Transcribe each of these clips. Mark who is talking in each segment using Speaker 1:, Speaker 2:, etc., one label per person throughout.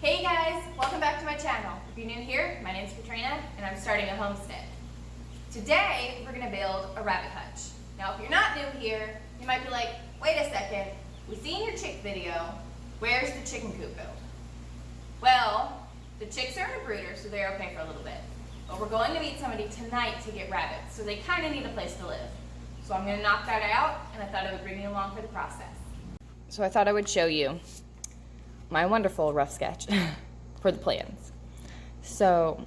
Speaker 1: Hey guys, welcome back to my channel. If you're new here, my name's Katrina and I'm starting a homestead. Today, we're gonna build a rabbit hutch. Now, if you're not new here, you might be like, wait a second, we seen your chick video, where's the chicken coop build? Well, the chicks are in a brooder, so they're okay for a little bit. But we're going to meet somebody tonight to get rabbits, so they kind of need a place to live. So I'm gonna knock that out, and I thought I would bring you along for the process. So I thought I would show you my wonderful rough sketch for the plans. So,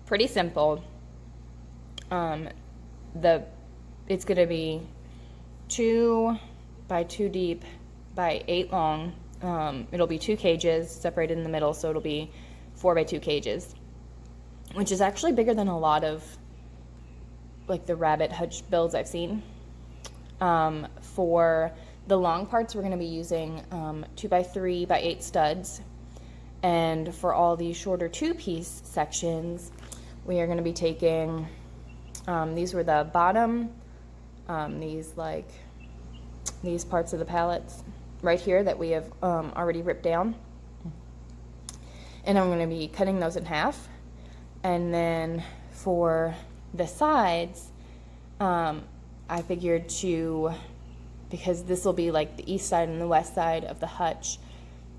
Speaker 1: pretty simple. It's gonna be 2 by 2 deep by 8 long. It'll be 2 cages separated in the middle, so it'll be 4 by 2 cages, which is actually bigger than a lot of like the rabbit hutch builds I've seen. For the long parts, we're going to be using 2 by 3 by 8 studs, and for all the shorter 2-piece sections, we are going to be taking these were the bottom, these parts of the pallets right here that we have already ripped down, and I'm going to be cutting those in half. And then for the sides, I figured because this will be like the east side and the west side of the hutch,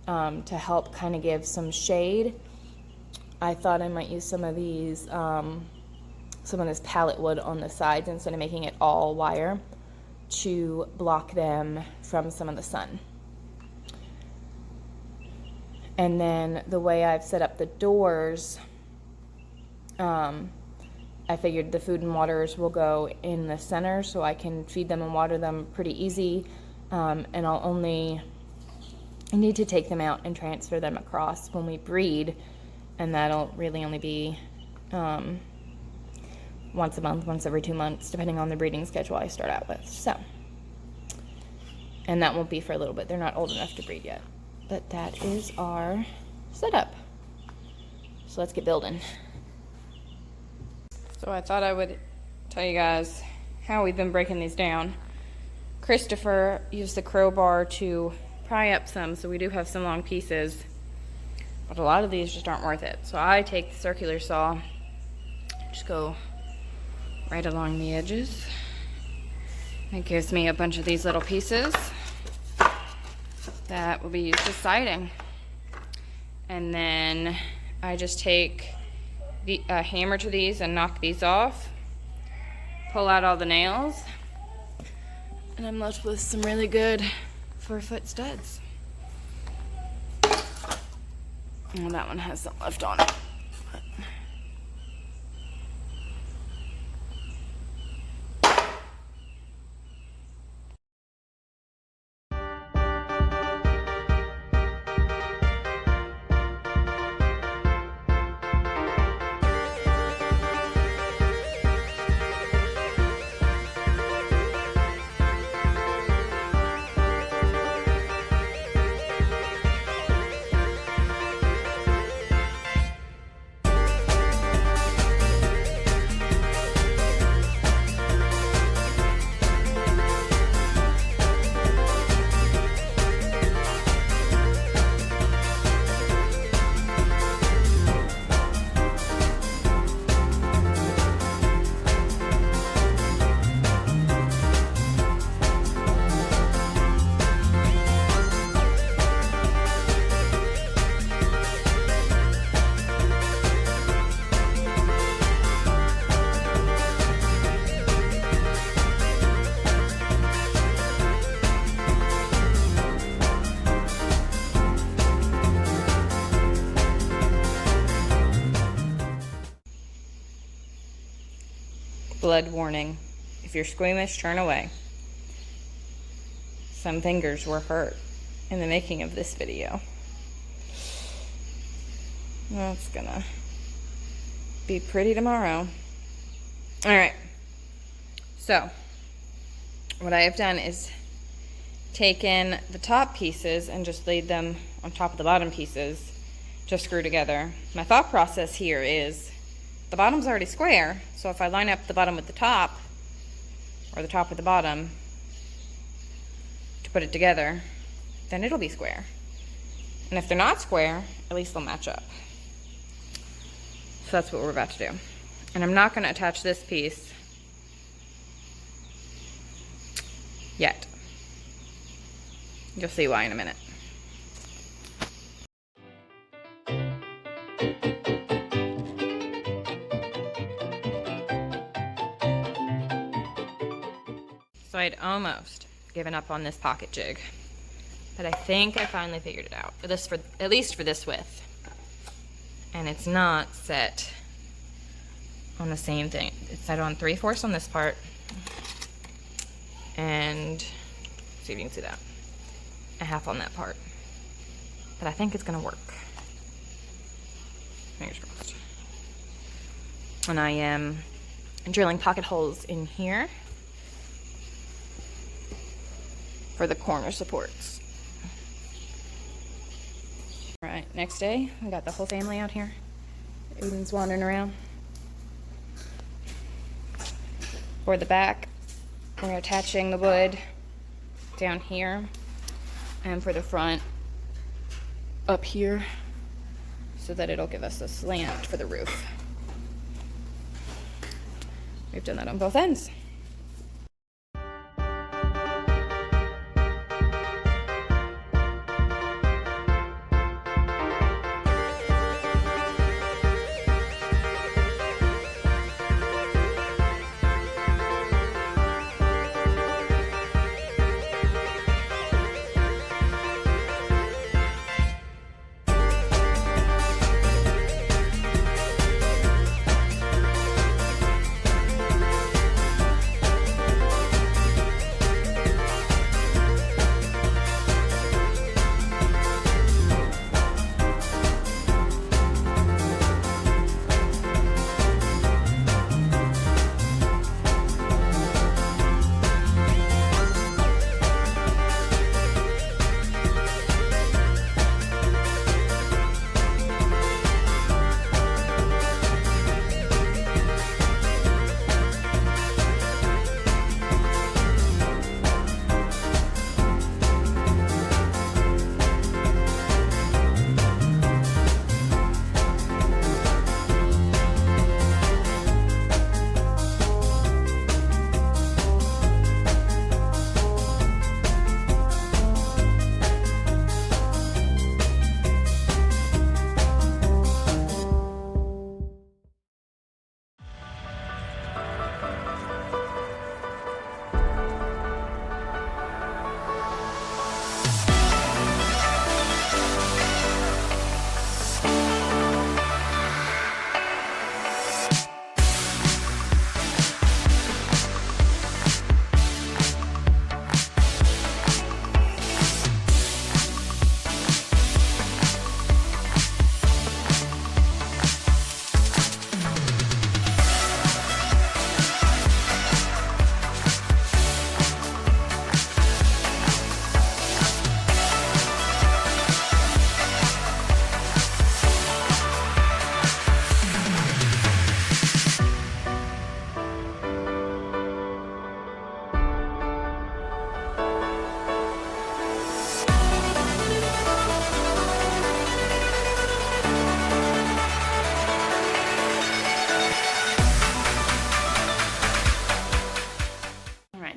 Speaker 1: to help kind of give some shade, I thought I might use some of this pallet wood on the sides instead of making it all wire, to block them from some of the sun. And then the way I've set up the doors, I figured the food and waters will go in the center, so I can feed them and water them pretty easy, and I'll only need to take them out and transfer them across when we breed, and that'll really only be once a month, once every 2 months, depending on the breeding schedule I start out with. So, and that won't be for a little bit. They're not old enough to breed yet, but that is our setup. So let's get building. So I thought I would tell you guys how we've been breaking these down. Christopher used the crowbar to pry up some, so we do have some long pieces, but a lot of these just aren't worth it. So I take the circular saw, just go right along the edges. It gives me a bunch of these little pieces that will be used as siding. And then I just take a hammer to these and knock these off, pull out all the nails, and I'm left with some really good 4-foot studs. Well, that one has some left on it. Blood warning. If you're squeamish, turn away. Some fingers were hurt in the making of this video. That's gonna be pretty tomorrow. Alright. So, what I have done is taken the top pieces and just laid them on top of the bottom pieces to screw together. My thought process here is the bottom's already square, so if I line up the bottom with the top, or the top with the bottom, to put it together, then it'll be square. And if they're not square, at least they'll match up. So that's what we're about to do. And I'm not going to attach this piece yet. You'll see why in a minute. So I'd almost given up on this pocket jig, but I think I finally figured it out. At least for this width. And it's not set on the same thing. It's set on 3/4 on this part. And see if you can see that. 1/2 on that part. But I think it's gonna work. Fingers crossed. And I am drilling pocket holes in here for the corner supports. All right, next day, we got the whole family out here. Aiden's wandering around. For the back, we're attaching the wood down here, and for the front, up here, so that it'll give us a slant for the roof. We've done that on both ends.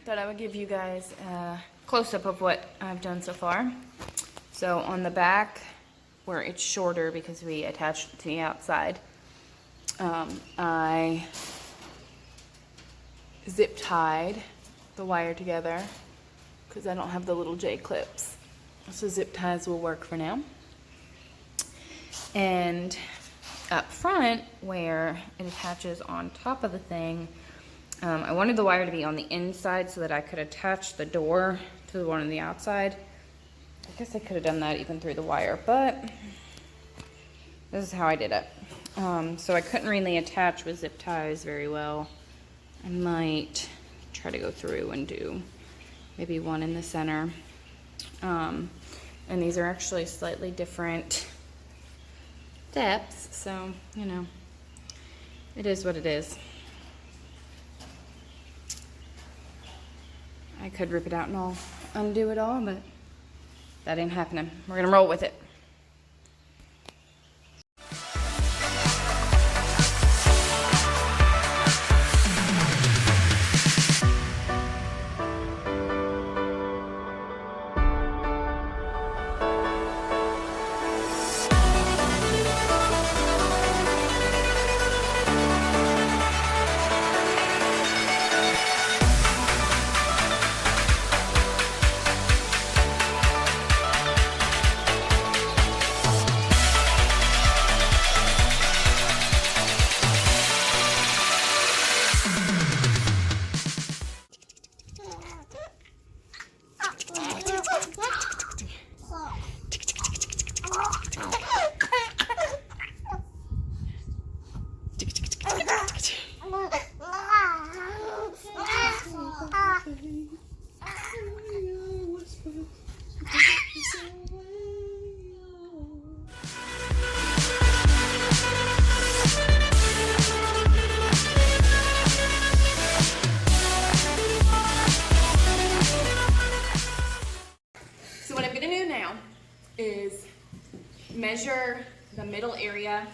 Speaker 1: Thought I would give you guys a close-up of what I've done so far. So on the back, where it's shorter because we attached it to the outside, I zip tied the wire together because I don't have the little J clips. So zip ties will work for now. And up front, where it attaches on top of the thing, I wanted the wire to be on the inside so that I could attach the door to the one on the outside. I guess I could have done that even through the wire, but this is how I did it. So I couldn't really attach with zip ties very well. I might try to go through and do maybe one in the center. And these are actually slightly different depths, so, you know, it is what it is. I could rip it out and I'll undo it all, but that ain't happening. We're gonna roll with it. measure the middle area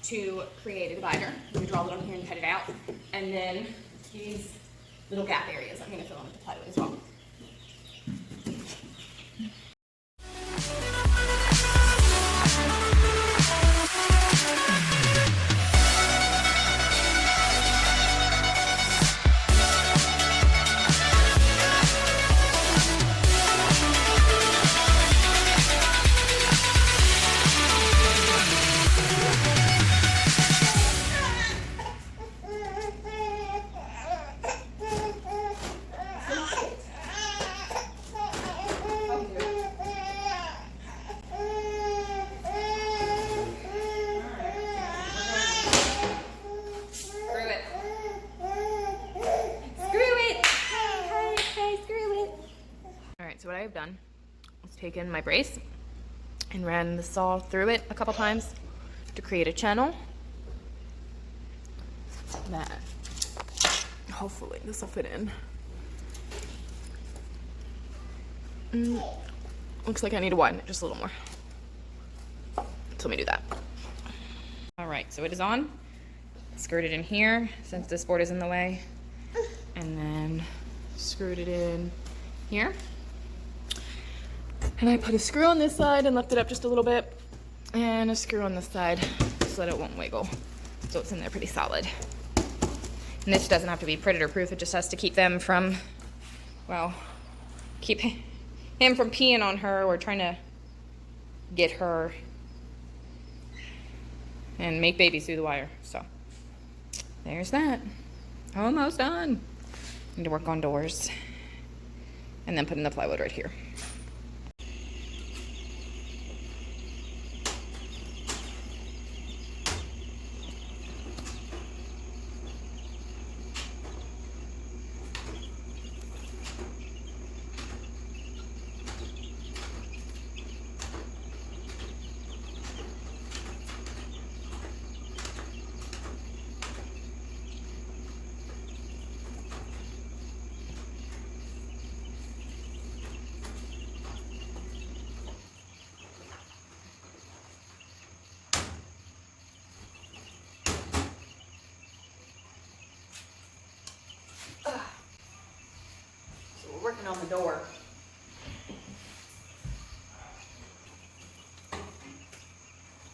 Speaker 1: to create a divider. I'm gonna draw it on here and cut it out. And then these little gap areas I'm gonna fill in with the plywood as well. So what I have done is taken my brace and ran the saw through it a couple times to create a channel that hopefully this will fit in. Looks like I need to widen it just a little more. So let me do that. All right, so it is on. Screwed it in here since this board is in the way, and then screwed it in here. And I put a screw on this side and lift it up just a little bit, and a screw on this side so that it won't wiggle. So it's in there pretty solid. And this doesn't have to be predator proof, it just has to keep them from, well, keep him from peeing on her or trying to get her and make babies through the wire. So there's that. Almost done. Need to work on doors and then put in the plywood right here. Working on the door.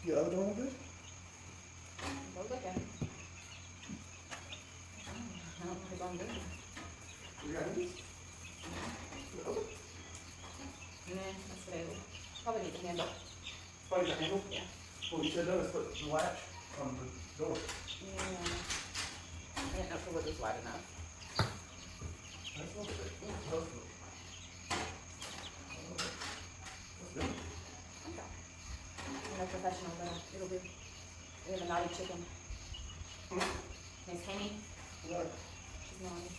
Speaker 2: You other door good?
Speaker 1: Go looking. I don't know if it's on good.
Speaker 2: You got this?
Speaker 1: Nah, that's what I will. Probably need the handle.
Speaker 2: Probably the handle?
Speaker 1: Yeah.
Speaker 2: Well, you should have done is put the latch on the door.
Speaker 1: Yeah. I didn't know if the wood was wide enough.
Speaker 2: That's a little bit. That's good.
Speaker 1: Okay. I'm no professional, but it'll do. We have a naughty chicken. Name's Henny.
Speaker 2: What?
Speaker 1: She's naughty.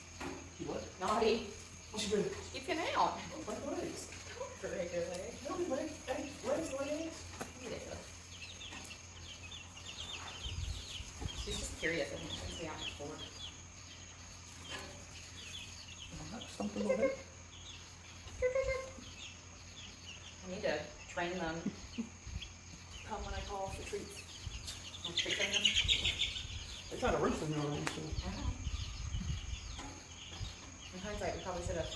Speaker 2: She what?
Speaker 1: Naughty.
Speaker 2: What's she doing?
Speaker 1: She getting out.
Speaker 2: Like legs.
Speaker 1: Break her leg.
Speaker 2: No, legs. Hey, legs.
Speaker 1: Ridiculous. She's just curious. I think she's out before.
Speaker 2: Something over there.
Speaker 1: I need to train them. Come when I call for treats. I'll treat train them.
Speaker 2: They kind of roosting you already, so.
Speaker 1: I know. In hindsight, we probably should have.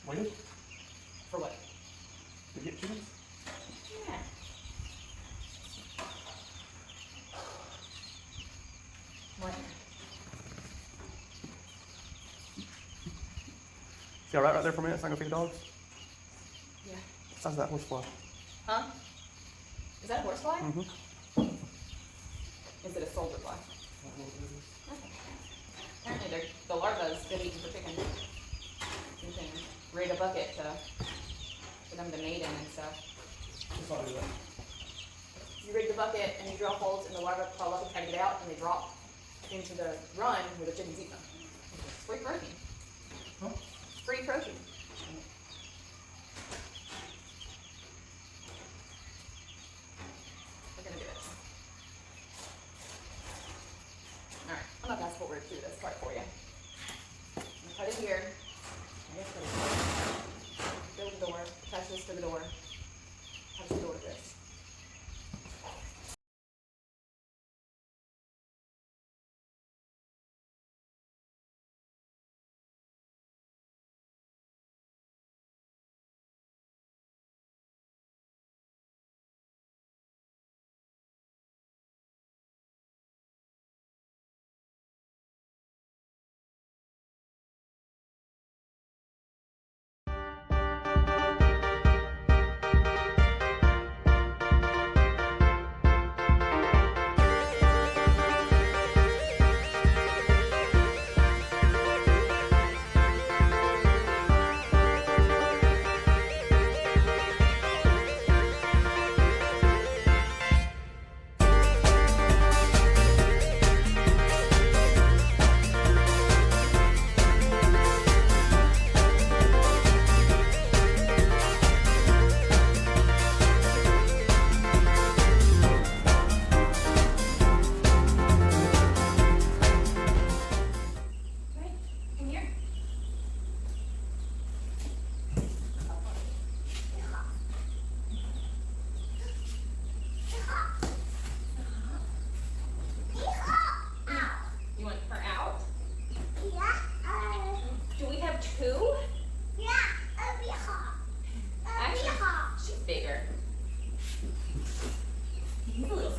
Speaker 2: Waited
Speaker 1: For what?
Speaker 2: to get chickens?
Speaker 1: Yeah. What?
Speaker 2: See, all right there for a minute, so I can go feed the dogs?
Speaker 1: Yeah.
Speaker 2: How's that horsefly?
Speaker 1: Huh? Is that a horsefly?
Speaker 2: Mm-hmm.
Speaker 1: Is it a soldier fly? Okay. Apparently the larva is good eating for chicken. You can rig a bucket for them to mate in and stuff.
Speaker 2: Let's not do that.
Speaker 1: You rig the bucket and you drill holes and the larva crawl up and try to get out and they drop into the run where the chickens eat them. It's free protein.
Speaker 2: Huh?
Speaker 1: Free protein. We're gonna do it. Alright, I'm not gonna sport through this part for you. I'm gonna cut it here. Build the door, attach this to the door, attach the door to this.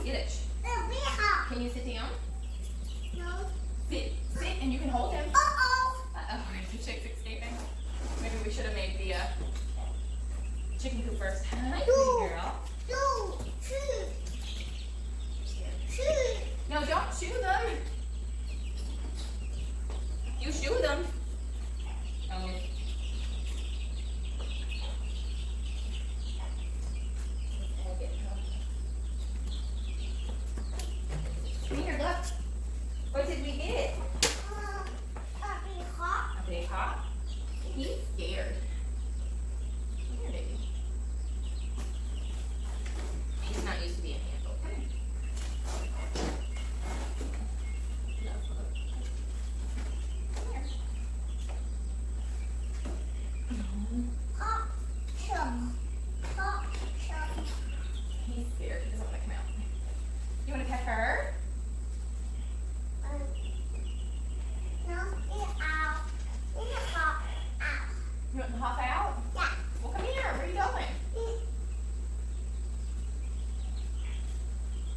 Speaker 1: skittish. Can you sit down?
Speaker 3: No.
Speaker 1: Sit, and you can hold him.
Speaker 3: Uh-oh.
Speaker 1: Uh-oh, the chick's escaping. Maybe we should have made the chicken coop first. Hi, pretty girl. No, don't shoo them. You shoo them. Oh. Come here, look. What did we get? A big hop? He's scared. Come here, baby. He's not used to being handled. Come here. He's scared. He doesn't want to come out. You want to pet her? You want to hop out?
Speaker 3: Yeah.
Speaker 1: Well, come here. Where are you going?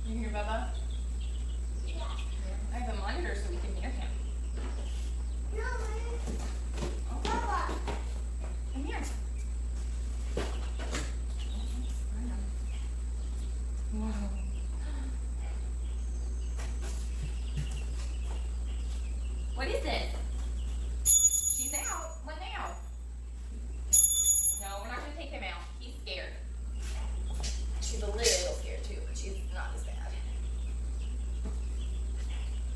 Speaker 1: You hear Bubba?
Speaker 3: Yeah.
Speaker 1: I have a monitor so we can hear him. Oh, come here. Whoa. What is it? She's out. What now? No, we're not going to take him out. He's scared. She's a little scared too, but she's not as bad.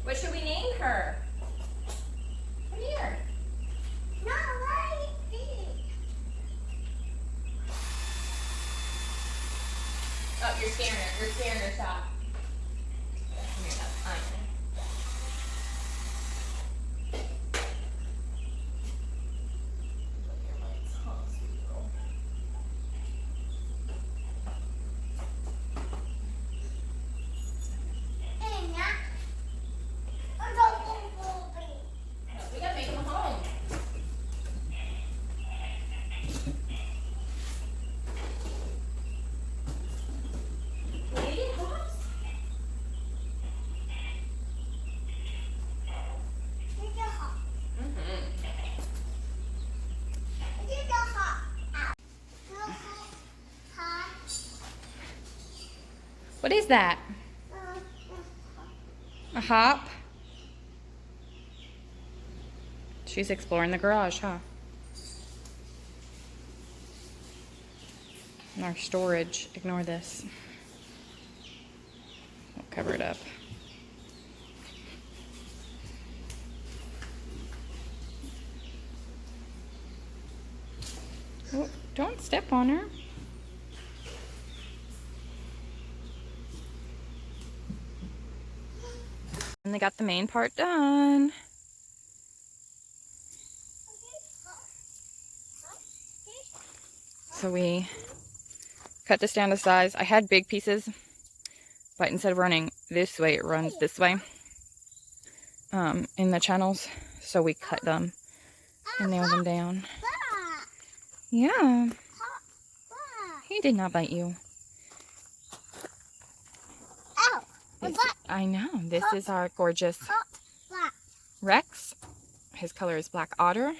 Speaker 1: What should we name her? Come here. Oh, you're scaring her. You're scaring her. Stop. Come here, that's fine. We gotta make him a home. Lady Hops? What is that? A hop? She's exploring the garage, huh? And our storage. Ignore this. We'll cover it up. Oh, don't step on her. And they got the main part done. So we cut this down to size. I had big pieces, but instead of running this way, it runs this way in the channels. So we cut them and nailed them down. Yeah, he did not bite you. I know. This is our gorgeous Rex. His color is black otter.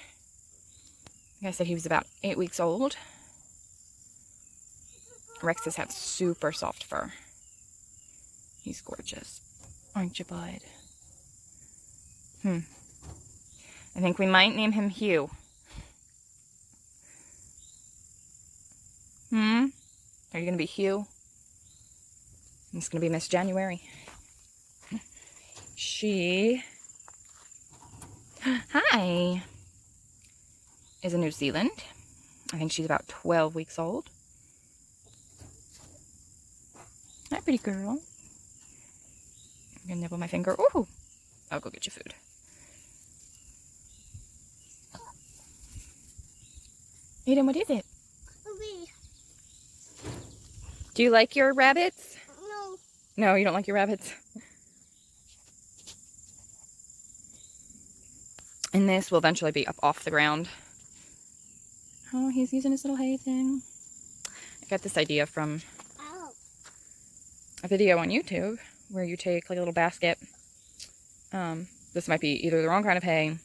Speaker 1: Like I said, he was about 8 weeks old. Rexes have super soft fur. He's gorgeous. Aren't you, bud? I think we might name him Hugh. Are you going to be Hugh? It's going to be Miss January. She... Hi! Is in New Zealand. I think she's about 12 weeks old. Hi, pretty girl. I'm gonna nibble my finger. Ooh! I'll go get you food. Aiden, what is it? Do you like your rabbits?
Speaker 3: No.
Speaker 1: No, you don't like your rabbits? And this will eventually be up off the ground. Oh, he's using his little hay thing. I got this idea from a video on YouTube where you take like a little basket. This might be either the wrong kind of hay.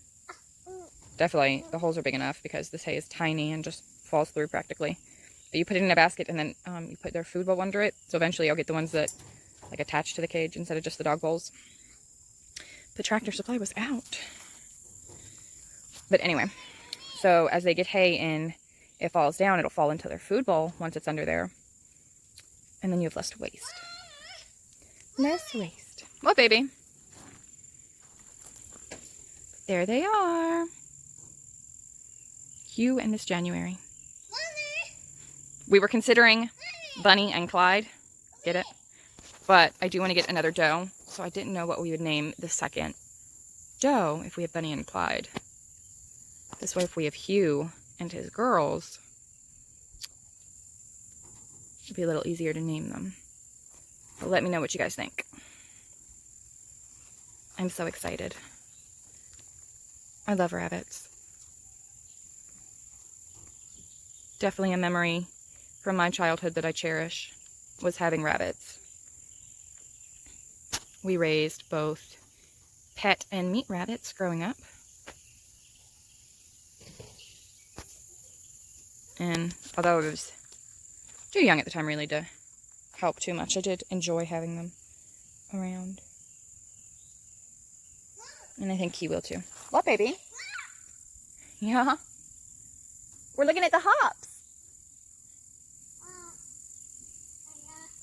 Speaker 1: Definitely the holes are big enough because this hay is tiny and just falls through practically. But you put it in a basket and then you put their food bowl under it. So eventually I'll get the ones that like attach to the cage instead of just the dog bowls. But Tractor Supply was out. But anyway, so as they get hay in, it falls down, it'll fall into their food bowl once it's under there. And then you have less waste. Less waste. What, baby? There they are. Hugh and Miss January. We were considering Bunny and Clyde. Get it? But I do want to get another doe. So I didn't know what we would name the second doe if we have Bunny and Clyde. This way, if we have Hugh and his girls, it'd be a little easier to name them. But let me know what you guys think. I'm so excited. I love rabbits. Definitely a memory from my childhood that I cherish was having rabbits. We raised both pet and meat rabbits growing up. And although I was too young at the time really to help too much, I did enjoy having them around. And I think he will too. What, baby? Yeah? We're looking at the hops.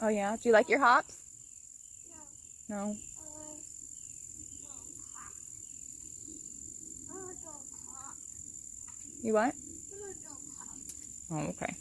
Speaker 1: Oh yeah? Do you like your hops? No. You what? Oh, okay.